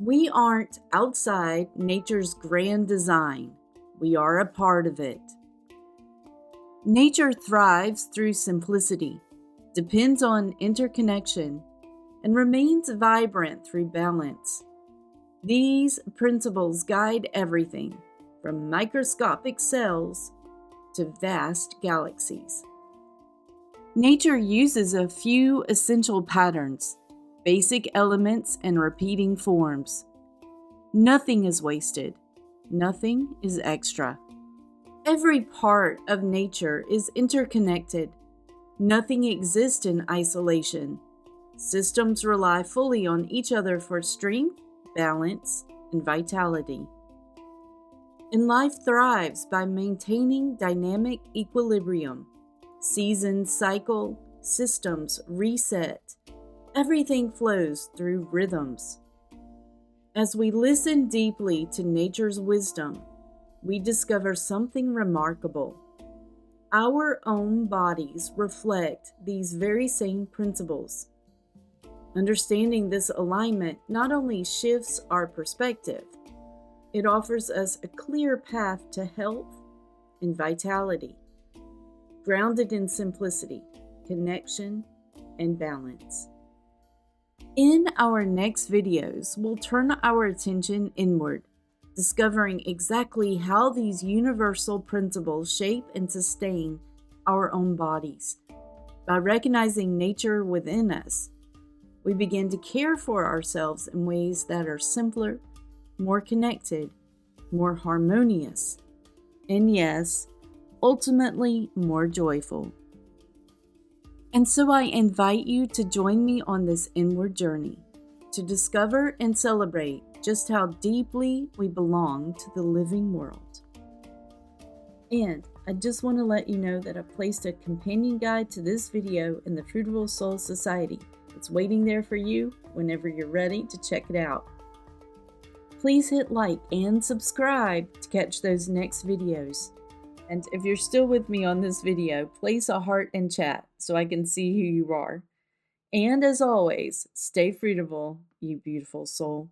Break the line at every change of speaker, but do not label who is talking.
We aren't outside nature's grand design. We are a part of it. Nature thrives through simplicity, depends on interconnection, and remains vibrant through balance. These principles guide everything from microscopic cells to vast galaxies. Nature uses a few essential patterns, basic elements, and repeating forms. Nothing is wasted. Nothing is extra. Every part of nature is interconnected. Nothing exists in isolation. Systems rely fully on each other for strength, balance, and vitality. And life thrives by maintaining dynamic equilibrium. Seasons cycle, systems reset. Everything flows through rhythms. As we listen deeply to nature's wisdom, we discover something remarkable. Our own bodies reflect these very same principles. Understanding this alignment not only shifts our perspective, it offers us a clear path to health and vitality, grounded in simplicity, connection, and balance. In our next videos, we'll turn our attention inward, discovering exactly how these universal principles shape and sustain our own bodies. By recognizing nature within us, we begin to care for ourselves in ways that are simpler, more connected, more harmonious, and yes, ultimately more joyful. And so I invite you to join me on this inward journey to discover and celebrate just how deeply we belong to the living world. And I just want to let you know that I've placed a companion guide to this video in the Fruitiful Soul Society. It's waiting there for you whenever you're ready to check it out. Please hit like and subscribe to catch those next videos. And if you're still with me on this video, place a heart in chat so I can see who you are. And as always, stay fruitful, you beautiful soul.